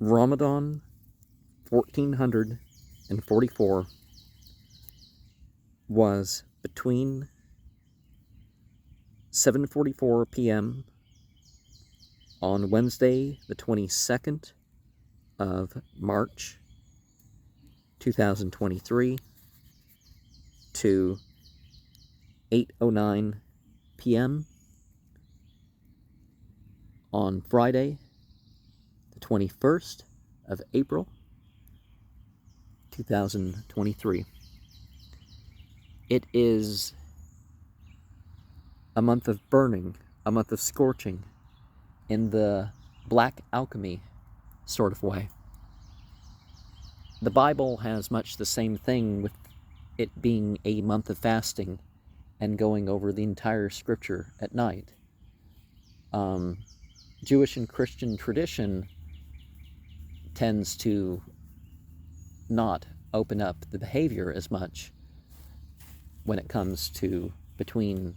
Ramadan 1444 was between 7:44 p.m. on Wednesday, the 22nd of March 2023 to 8:09 p.m. on Friday, the 21st of April 2023. It is a month of burning, a month of scorching, in the black alchemy sort of way. The Bible has much the same thing, with it being a month of fasting and going over the entire scripture at night. Jewish and Christian tradition tends to not open up the behavior as much when it comes to between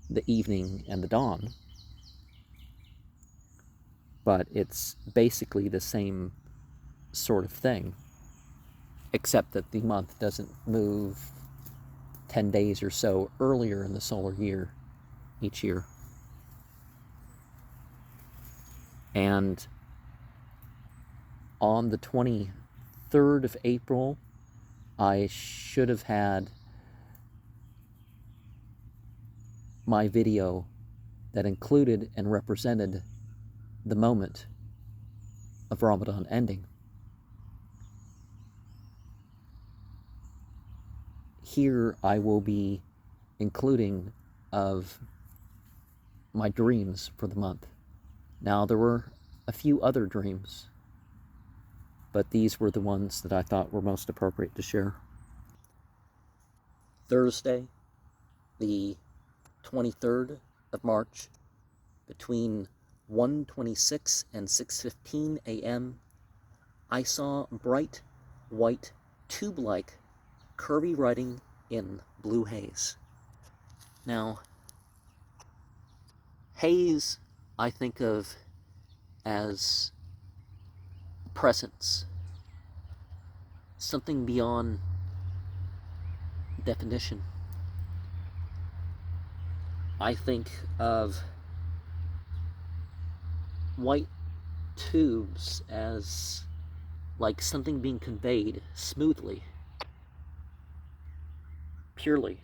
the evening and the dawn, but it's basically the same sort of thing, except that the month doesn't move 10 days or so earlier in the solar year each year. And on the 23rd of April, I should have had my video that included and represented the moment of Ramadan ending. Here I will be including of my dreams for the month. Now, there were a few other dreams, but these were the ones that I thought were most appropriate to share. Thursday, the 23rd of March, between 1:26 and 6:15 a.m., I saw bright white tube-like curvy writing in blue haze. Now, haze I think of as presence, something beyond definition. I think of white tubes as like something being conveyed smoothly, purely.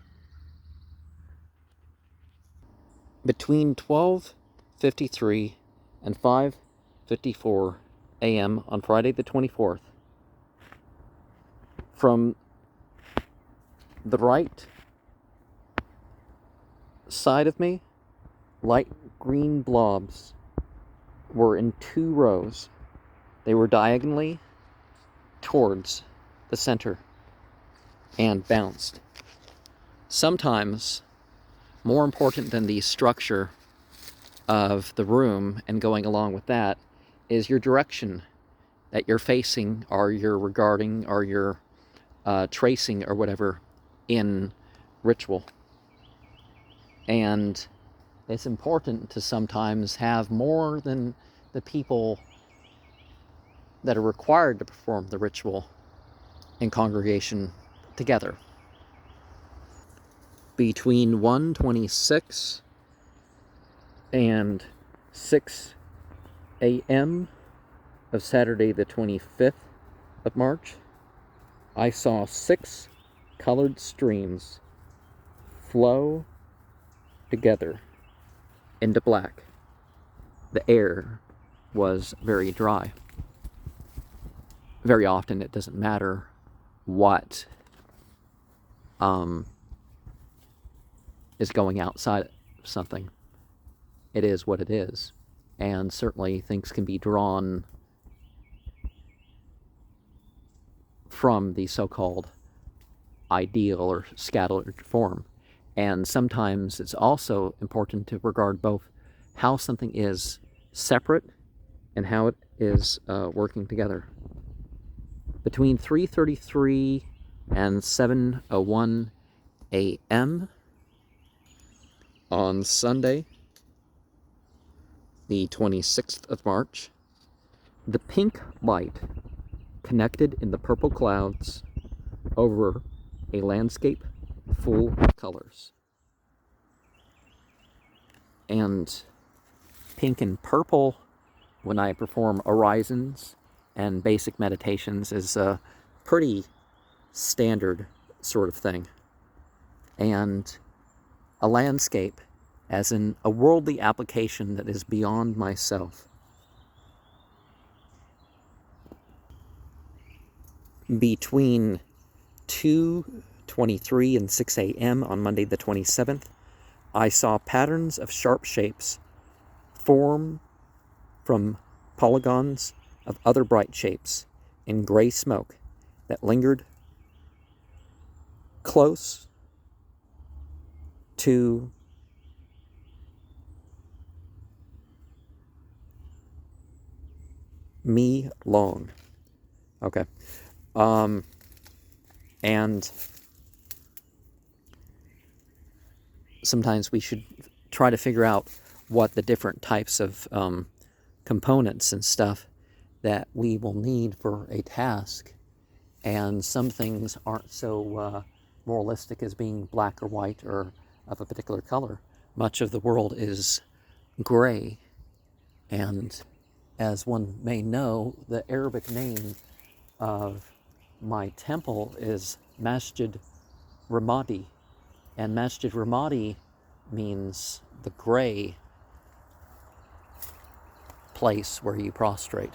Between 12:53 and 5:54 a.m. on Friday the 24th, from the right side of me, light green blobs were in two rows. They were diagonally towards the center and bounced. Sometimes, more important than the structure of the room and going along with that, is your direction that you're facing, or you're regarding, or you're tracing, or whatever, in ritual. And it's important to sometimes have more than the people that are required to perform the ritual in congregation together. Between 1:26 and 6 a.m. of Saturday the 25th of March, I saw 6 colored streams flow together into black. The air was very dry. Very often it doesn't matter what is going outside of something. It is what it is. And certainly things can be drawn from the so-called ideal or scattered form. And sometimes it's also important to regard both how something is separate and how it is working together. Between 3:33 and 7:01 a.m. on Sunday, the 26th of March, The pink light connected in the purple clouds over a landscape full of colors. And pink and purple, when I perform orisons and basic meditations, is a pretty standard sort of thing. And a landscape, as in a worldly application that is beyond myself. Between 2:23 and 6 a.m. on Monday the 27th, I saw patterns of sharp shapes form from polygons of other bright shapes in gray smoke that lingered close to me long. Okay. And sometimes we should try to figure out what the different types of components and stuff that we will need for a task. And some things aren't so moralistic as being black or white or of a particular color. Much of the world is gray. And as one may know, the Arabic name of my temple is Masjid Ramadi. And Masjid Ramadi means the gray place where you prostrate.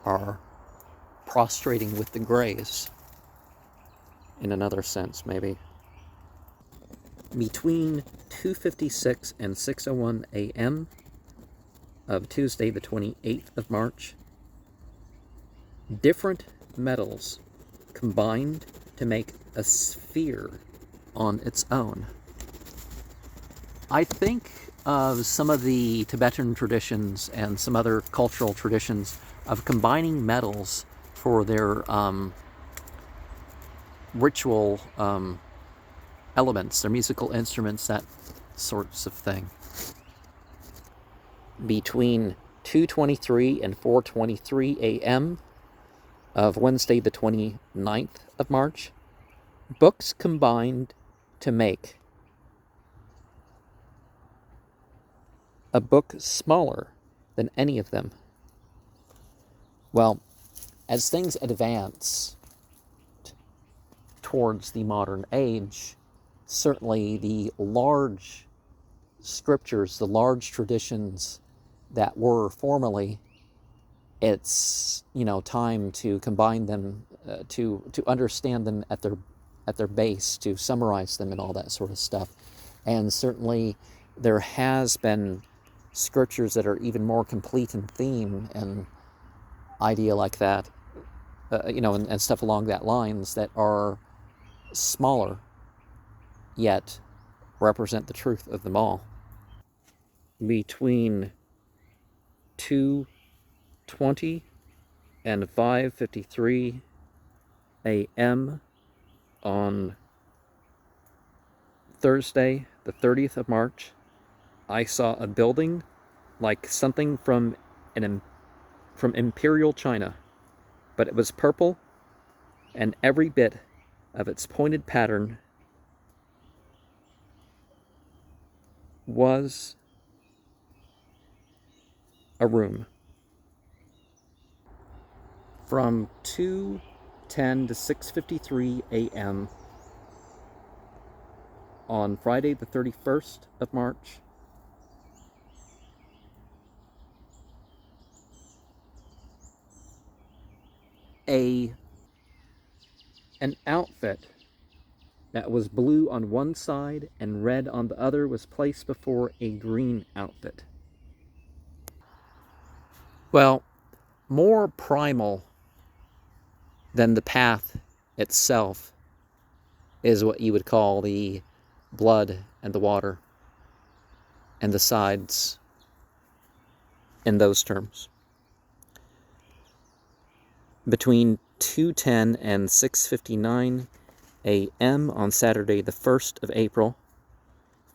Or prostrating with the grays, in another sense, maybe. Between 2:56 and 6:01 a.m. of Tuesday the 28th of March, different metals combined to make a sphere on its own. I think of some of the Tibetan traditions and some other cultural traditions of combining metals for their ritual elements, their musical instruments, that sorts of thing. Between 2:23 and 4:23 a.m. of Wednesday the 29th of March, books combined to make a book smaller than any of them. Well, as things advance towards the modern age, certainly the large scriptures, the large traditions that were formerly, it's, time to combine them, to understand them at their base, to summarize them and all that sort of stuff. And certainly there has been scriptures that are even more complete in theme and idea like that, and stuff along that lines that are smaller, yet represent the truth of them all. Between 2:20 and 5:53 a.m. on Thursday, the 30th of March, I saw a building like something from Imperial China, but it was purple, and every bit of its pointed pattern was a room. From 2:10 to 6:53 a.m. on Friday the 31st of March, an outfit that was blue on one side and red on the other was placed before a green outfit. Well, more primal than the path itself is what you would call the blood and the water and the sides in those terms. Between 2:10 and 6:59 a.m. on Saturday the 1st of April,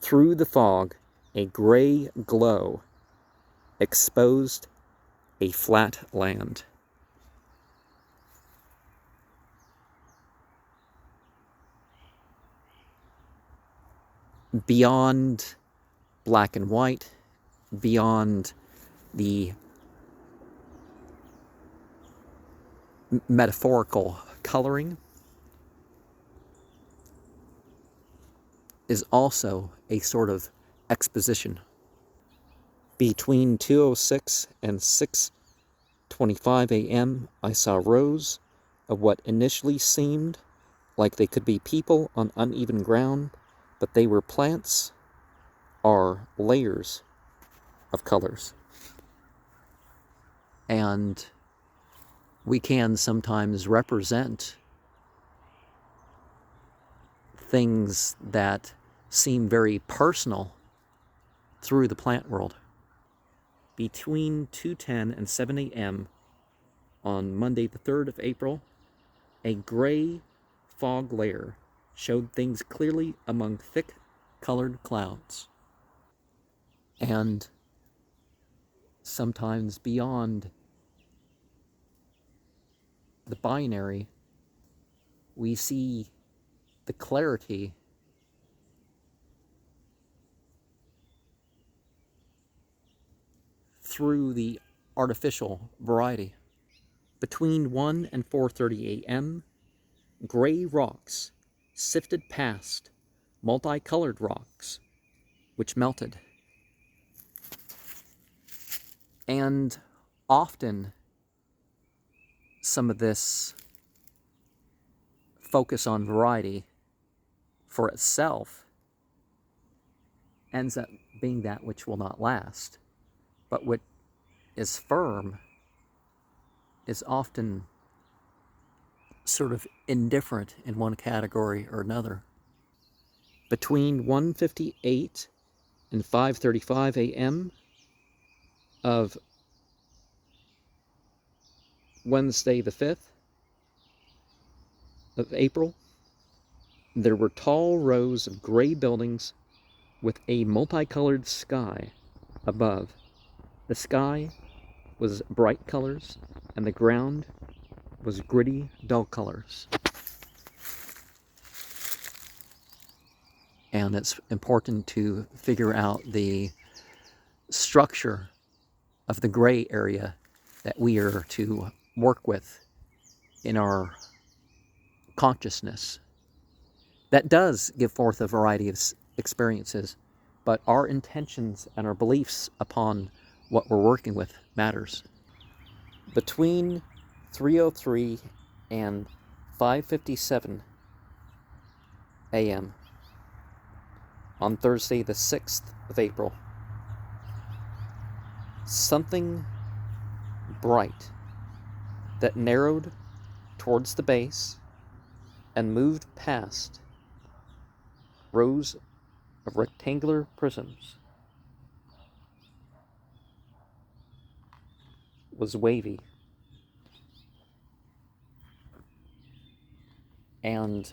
through the fog, a gray glow exposed a flat land. Beyond black and white, beyond the metaphorical coloring, is also a sort of exposition. Between 2:06 and 6:25 a.m., I saw rows of what initially seemed like they could be people on uneven ground, but they were plants or layers of colors. And we can sometimes represent things that seem very personal through the plant world. Between 2:10 and 7 a.m. on Monday the 3rd of April, a gray fog layer showed things clearly among thick colored clouds. And sometimes beyond the binary, we see the clarity through the artificial variety. Between 1 and 4:30 a.m., gray rocks sifted past multicolored rocks, which melted. And often, some of this focus on variety for itself ends up being that which will not last. But what is firm is often sort of indifferent in one category or another. Between 1:58 and 5:35 a.m. of Wednesday the 5th of April, there were tall rows of gray buildings with a multicolored sky above. The sky was bright colors, and the ground was gritty, dull colors. And it's important to figure out the structure of the gray area that we are to work with in our consciousness. That does give forth a variety of experiences, but our intentions and our beliefs upon what we're working with matters. Between 3:03 and 5:57 a.m. on Thursday the 6th of April, something bright that narrowed towards the base and moved past rows of rectangular prisms was wavy. And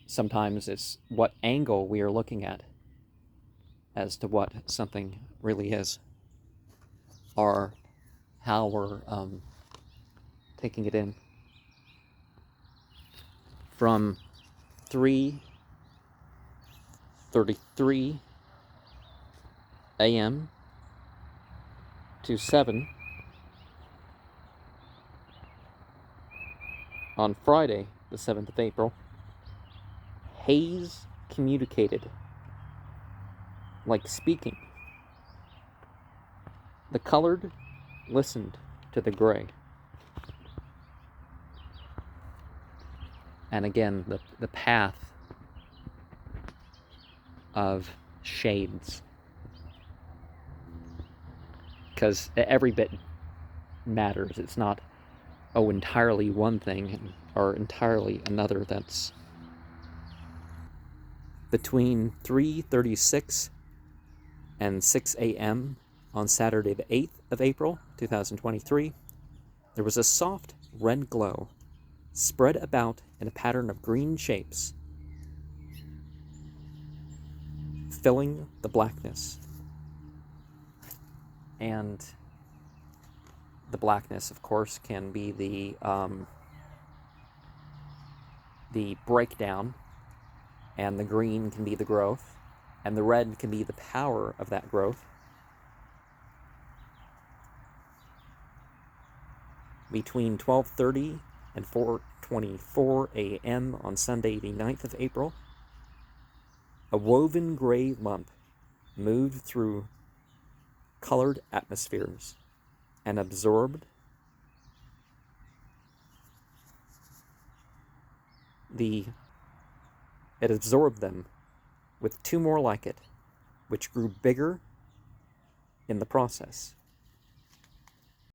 sometimes it's what angle we are looking at as to what something really is, or how we're taking it in. From 3:33 a.m. to 7 on Friday, the 7th of April, haze communicated like speaking. The colored listened to the gray. And again, the path of shades. Because every bit matters. It's not, entirely one thing or entirely another. That's between 3:36 and 6 a.m. on Saturday the 8th of April, 2023, there was a soft red glow spread about in a pattern of green shapes, filling the blackness. And the blackness, of course, can be the breakdown, and the green can be the growth, and the red can be the power of that growth. Between 12:30 and 4:24 a.m. on Sunday, the 9th of April, a woven gray lump moved through colored atmospheres and absorbed them with two more like it, which grew bigger in the process.